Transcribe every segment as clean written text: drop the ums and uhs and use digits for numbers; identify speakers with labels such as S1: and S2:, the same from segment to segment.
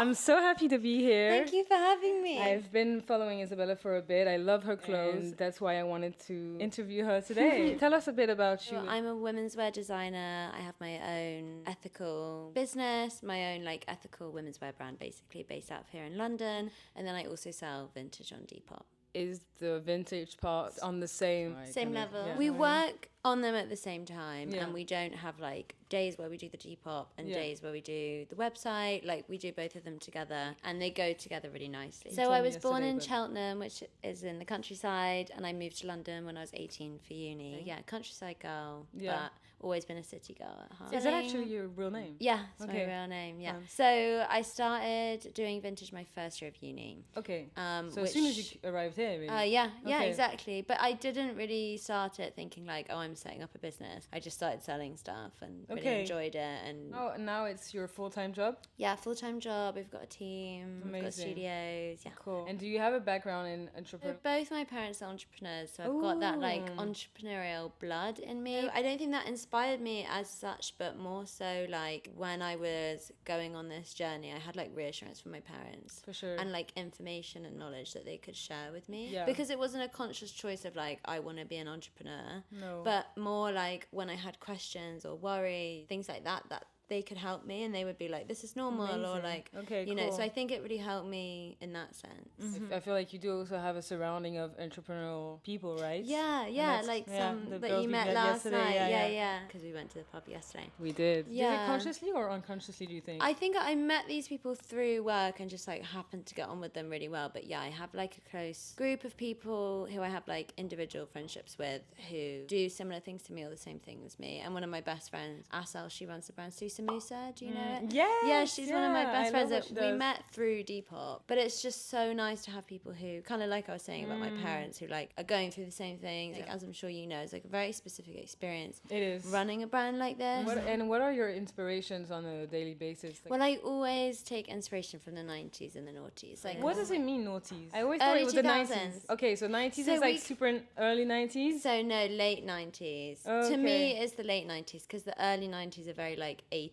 S1: I'm so happy to be here.
S2: Thank you for having me.
S1: I've been following Isabella for a bit. I love her clothes. And that's why I wanted to interview her today. Tell us a bit about you.
S2: Well, I'm a women's wear designer. I have my own ethical business, my own like ethical women's wear brand, basically based out of here in London. And then I also sell vintage on Depop.
S1: Is the vintage part on the same
S2: level? Yeah. We work on them at the same time, and we don't have like days where we do the Depop and days where we do the website. Like we do both of them together, and they go together really nicely. So I was born in Cheltenham, which is in the countryside, and I moved to London when I was 18 for uni. So, yeah, countryside girl, but always been a city girl at heart.
S1: Is that actually your real name?
S2: Yeah, it's my real name. Yeah. So I started doing vintage my first year of uni.
S1: Okay. So as soon as you arrived here, really?
S2: Yeah, exactly. But I didn't really start it thinking like, oh, I'm setting up a business. I just started selling stuff and really enjoyed it. And
S1: now it's your full-time job?
S2: Yeah, full-time job. We've got a team. Amazing. We've got studios. Yeah.
S1: Cool. And do you have a background in entrepreneurship?
S2: Both my parents are entrepreneurs, so I've got that like entrepreneurial blood in me. I don't think that inspired me as such, but more so like when I was going on this journey, I had like reassurance from my parents.
S1: For sure.
S2: And like information and knowledge that they could share with me.
S1: Yeah.
S2: Because it wasn't a conscious choice of like, I want to be an entrepreneur.
S1: No.
S2: But more like when I had questions or worry, things like that they could help me, and they would be like, this is normal. Amazing. Or like, you know, so I think it really helped me in that sense.
S1: Mm-hmm. I feel like you do also have a surrounding of entrepreneurial people, right?
S2: Yeah, like some that you met last night. Yeah. Because we went to the pub yesterday.
S1: We did. Yeah. Did it consciously or unconsciously, do you think?
S2: I think I met these people through work and just like happened to get on with them really well. But yeah, I have like a close group of people who I have like individual friendships with who do similar things to me or the same thing as me. And one of my best friends, Asel, she runs the brand Musa, do you know it?
S1: Yeah,
S2: she's one of my best friends that we met through Depop. But it's just so nice to have people who, kind of like I was saying about my parents, who like are going through the same thing. Like, as I'm sure you know, it's like a very specific experience.
S1: It is.
S2: Running a brand like this.
S1: What are your inspirations on a daily basis?
S2: Well, I always take inspiration from the 90s and the noughties. Like,
S1: what does it mean, noughties? I always thought it was 2000s. The 90s. Okay, so 90s is like super early 90s?
S2: So no, late 90s. To me, it's the late 90s because the early 90s are very like 80s.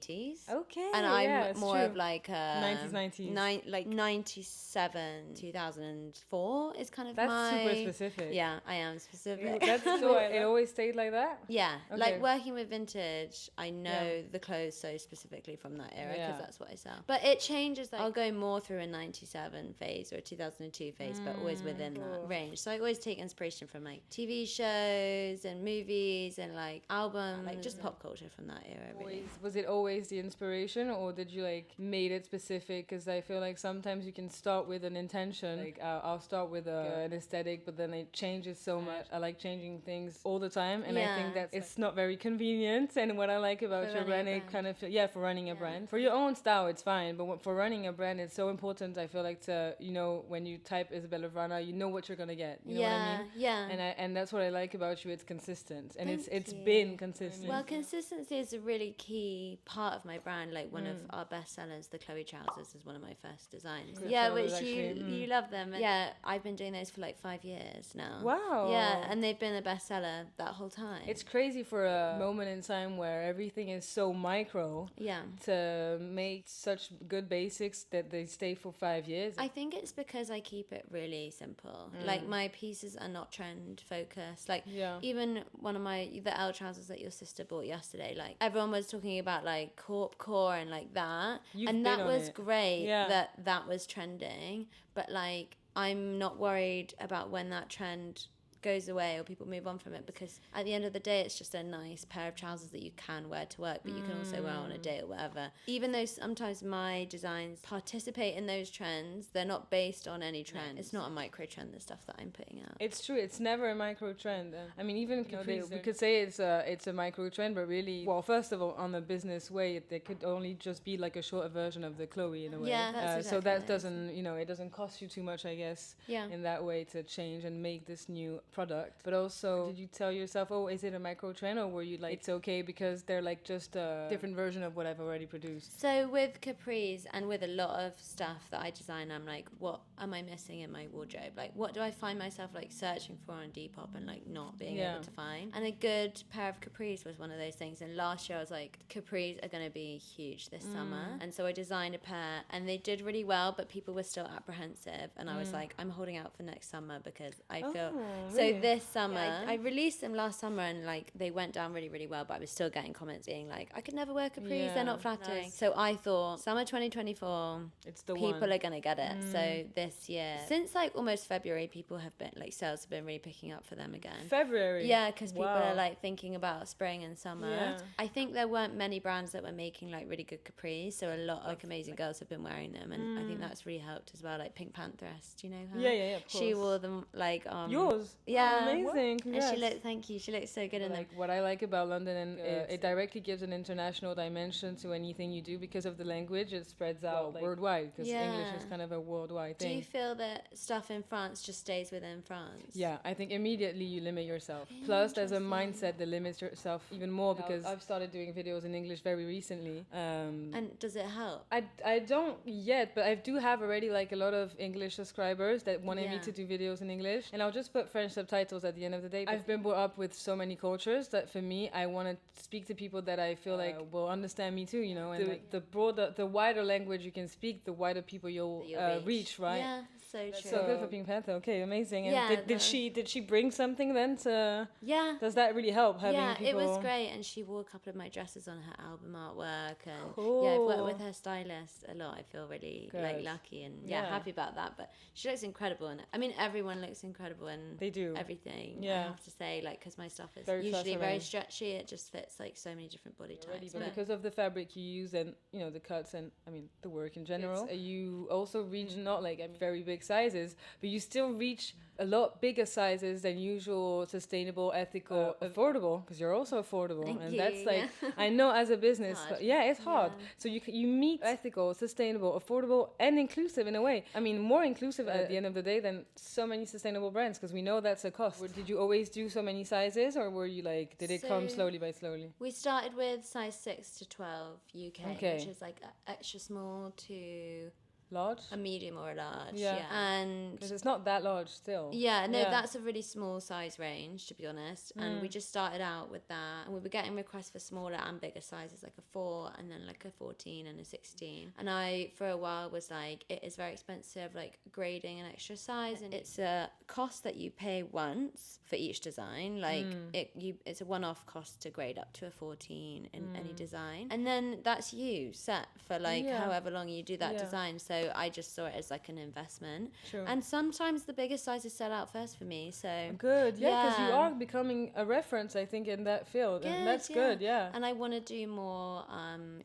S1: Okay.
S2: And I'm more of like
S1: 90s.
S2: Like 97, 2004 is kind of
S1: That's super specific.
S2: Yeah, I am specific.
S1: So it always stayed like that?
S2: Yeah. Okay. Like working with vintage, I know the clothes so specifically from that era because that's what I sell. But it changes. Like, I'll go more through a 97 phase or a 2002 phase, but always within that range. So I always take inspiration from like TV shows and movies and like albums, like just pop culture from that era. Really.
S1: Was it always the inspiration, or did you like made it specific? Because I feel like sometimes you can start with an intention, like I'll start with an aesthetic, but then it changes so much. I like changing things all the time, and I think that it's not very convenient. And what I like about your brand, it kind of for running a brand, for your own style it's fine, but for running a brand it's so important, I feel like, to, you know, when you type Isabella Vrana, you know what you're gonna get, you know what I mean? And that's what I like about you. It's consistent, and it's been consistent.
S2: Well, consistency is a really key part of my brand. Like one of our best sellers, the Chloe trousers, is one of my first designs. Which you love them. And I've been doing those for like 5 years now.
S1: Wow.
S2: Yeah, and they've been a bestseller that whole time.
S1: It's crazy for a moment in time where everything is so micro.
S2: Yeah.
S1: To make such good basics that they stay for 5 years.
S2: I think it's because I keep it really simple. Like my pieces are not trend focused. Like even one of the L trousers that your sister bought yesterday. Like everyone was talking about like corp core and like that, and that was great that was trending, but like I'm not worried about when that trend goes away or people move on from it, because at the end of the day it's just a nice pair of trousers that you can wear to work, but you can also wear on a date or whatever. Even though sometimes my designs participate in those trends, they're not based on any trend. It's not a micro trend, the stuff that I'm putting out.
S1: It's true, it's never a micro trend. I mean, even we could say it's a micro trend, but really, well, first of all, on a business way, it could only just be like a shorter version of the Chloe in a way.
S2: Yeah, that's exactly
S1: so that doesn't, you know, it doesn't cost you too much, I guess, in that way, to change and make this new product, but also did you tell yourself, oh, is it a micro trend, or were you like, it's okay because they're like just a different version of what I've already produced?
S2: So with capris and with a lot of stuff that I design, I'm like, what am I missing in my wardrobe? Like, what do I find myself like searching for on Depop and like not being able to find? And a good pair of capris was one of those things. And last year I was like, capris are going to be huge this summer. And so I designed a pair and they did really well, but people were still apprehensive. And I was like, I'm holding out for next summer because I feel...
S1: Really?
S2: So this summer, I released them last summer and like they went down really, really well, but I was still getting comments being like, I could never wear capris, they're not flattering. So I thought, summer 2024,
S1: it's the
S2: people
S1: one.
S2: are going to get it. So this year, since like almost February, people have been, like sales have been really picking up for them again.
S1: February?
S2: Yeah, because people are like thinking about spring and summer. Yeah. I think there weren't many brands that were making like really good capris, so a lot of like amazing girls have been wearing them, and I think that's really helped as well. Like Pink Panthers, do you know her?
S1: Yeah, of course.
S2: She wore them like
S1: yours?
S2: Yeah.
S1: Amazing.
S2: And she looked, thank you, she looked so good in them.
S1: What I like about London, and it directly gives an international dimension to anything you do because of the language. It spreads out like, worldwide, because English is kind of a worldwide thing.
S2: Do you feel that stuff in France just stays within France?
S1: Yeah, I think immediately you limit yourself. Plus, there's a mindset that limits yourself even more, because I've started doing videos in English very recently.
S2: And does it help?
S1: I don't yet, but I do have already like a lot of English subscribers that wanted me to do videos in English, and I'll just put French subtitles at the end of the day. I've been brought up with so many cultures that for me, I want to speak to people that I feel like will understand me too, you know, and like, the wider language you can speak, the wider people you'll reach, right?
S2: Yeah. So true.
S1: So good for Pink Panther. Okay, amazing. And did she bring something then to...
S2: Yeah.
S1: Does that really help having people...
S2: it was great, and she wore a couple of my dresses on her album artwork, and I've worked with her stylist a lot. I feel really like lucky and happy about that. But she looks incredible, and I mean everyone looks incredible, and
S1: they do
S2: everything. I have to say, like, because my stuff is usually very stretchy, it just fits like so many different body types.
S1: But because of the fabric you use, and you know the cuts, and I mean the work in general, you also reach not like very big sizes, but you still reach a lot bigger sizes than usual, sustainable, ethical, affordable, because you're also affordable.
S2: Thank you.
S1: That's like, I know as a business, but it's hard. So you meet ethical, sustainable, affordable, and inclusive in a way. I mean, more inclusive at the end of the day than so many sustainable brands, because we know that's a cost. Did you always do so many sizes, or were you like, did it come slowly by slowly?
S2: We started with size 6 to 12 UK, which is like extra small to...
S1: large?
S2: A medium or a large, and
S1: because it's not that large still.
S2: That's a really small size range, to be honest, and we just started out with that, and we were getting requests for smaller and bigger sizes, like a 4 and then like a 14 and a 16, and I for a while was like, it is very expensive, like grading an extra size, and it's a cost that you pay once for each design, like it's a one-off cost to grade up to a 14 in any design, and then that's you set for like however long you do that design. So I just saw it as like an investment. True. And sometimes the biggest sizes sell out first for me. So
S1: good, because you are becoming a reference, I think, in that field, and that's good. And
S2: I want to do more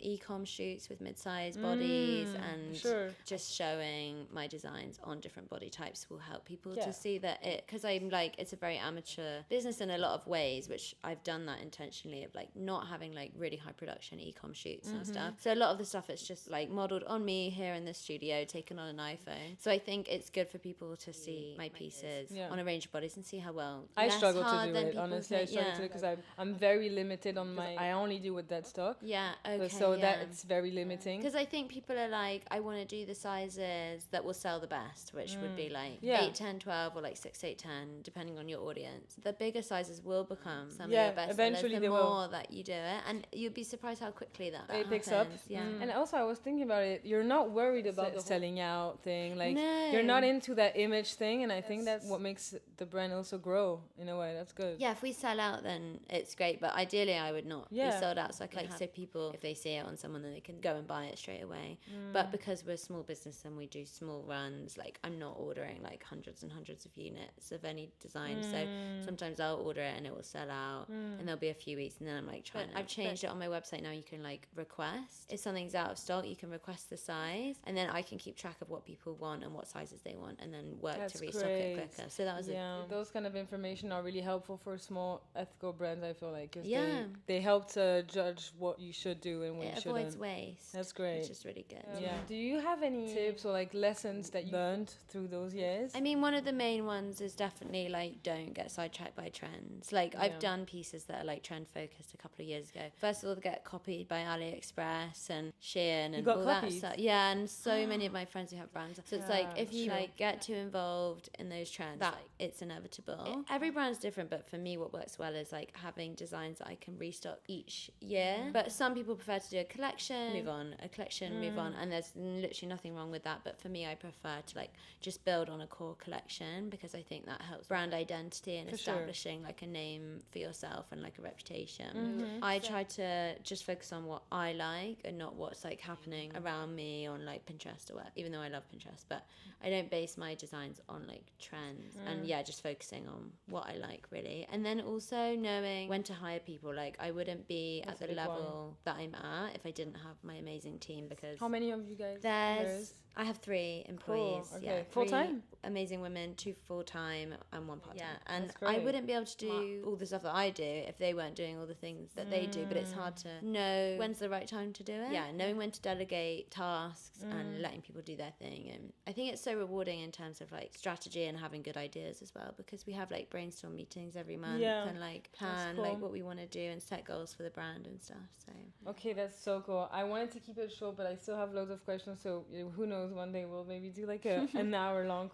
S2: e-com shoots with mid-sized bodies, and just showing my designs on different body types will help people to see that because I'm like, it's a very amateur business in a lot of ways, which I've done that intentionally, of like not having like really high production e-com shoots and stuff. So a lot of the stuff it's just like modeled on me here in the studio, taken on an iPhone. So I think it's good for people to see my pieces on a range of bodies and see how well.
S1: I struggle to do it, honestly. I struggle to, because I'm very limited on my... I only do with that stock. So that it's very limiting.
S2: Because I think people are like, I want to do the sizes that will sell the best, which would be like 8, 10, 12, or like 6, 8, 10, depending on your audience. The bigger sizes will become some of your best
S1: eventually
S2: sellers, the more that you do it, and you'd be surprised how quickly that
S1: it picks up. And also I was thinking about it, you're not worried about the selling out thing, like you're not into that image thing, and I think that's what makes the brand also grow in a way. That's good.
S2: If we sell out, then it's great, but ideally I would not be sold out, so I can so people, if they see it on someone, then they can go and buy it straight away. But because we're a small business and we do small runs, like I'm not ordering like hundreds and hundreds of units of any design, so sometimes I'll order it and it will sell out, and there'll be a few weeks, and then I'm like I've changed it on my website now. You can like request if something's out of stock, you can request the size, and then I I can keep track of what people want and what sizes they want, and then work
S1: That's
S2: to restock
S1: great.
S2: it quicker. So that was
S1: those kind of information are really helpful for small ethical brands, I feel like, because
S2: they
S1: help to judge what you should do and what you shouldn't.
S2: It avoids waste.
S1: That's great.
S2: Which is really good.
S1: Do you have any tips or like lessons that you learned through those years?
S2: I mean, one of the main ones is definitely like don't get sidetracked by trends. Like I've done pieces that are like trend focused a couple of years ago. First of all, they get copied by AliExpress and Shein and all that stuff. Yeah, and so many of my friends who have brands. So it's like if you like get too involved in those trends, like it's inevitable. Every brand's different, but for me, what works well is like having designs that I can restock each year. But some people prefer to do a collection, move on, a collection, move on, and there's literally nothing wrong with that. But for me, I prefer to like just build on a core collection because I think that helps brand identity and establishing like a name for yourself and like a reputation. I try to just focus on what I like and not what's like happening around me on like Pinterest or what, even though I love Pinterest, but I don't base my designs on like trends and just focusing on what I like really. And then also knowing when to hire people. Like I wouldn't be at the level that I'm at if I didn't have my amazing team, because
S1: how many of you guys?
S2: I have 3 employees.
S1: Cool. Okay.
S2: Yeah, 3
S1: full-time?
S2: Amazing women, 2 full-time and 1 part-time. Yeah, and
S1: that's great.
S2: I wouldn't be able to do all the stuff that I do if they weren't doing all the things that they do, but it's hard to know when's the right time to do it. Yeah, knowing when to delegate tasks and letting people do their thing. And I think it's so rewarding in terms of like strategy and having good ideas as well, because we have like brainstorm meetings every month and like plan like what we want to do and set goals for the brand and stuff. So
S1: okay, that's so cool. I wanted to keep it short, but I still have loads of questions, so who knows, one day we'll maybe do like an hour long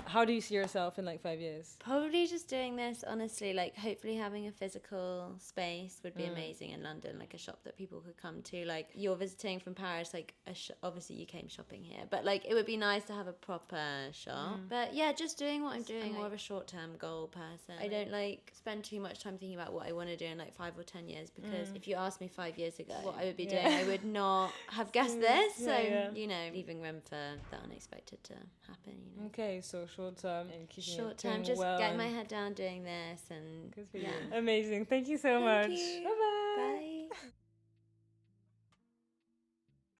S1: How do you see yourself in like 5 years?
S2: Probably just doing this, honestly, like hopefully having a physical space would be amazing in London, like a shop that people could come to. Like you're visiting from Paris, like obviously you came shopping here, but like it would be nice to have a proper shop. But yeah, just doing what I'm doing. I'm more of a short-term goal person. I don't like spend too much time thinking about what I want to do in like 5 or 10 years, because if you asked me 5 years ago what I would be doing, I would not have guessed this. So you know, leaving room for the unexpected to happen, you know.
S1: Okay, so short term and keeping
S2: short
S1: it
S2: term, just
S1: well
S2: getting my head down doing this and
S1: amazing. Thank you so much.
S2: You.
S1: Bye-bye.
S2: Bye.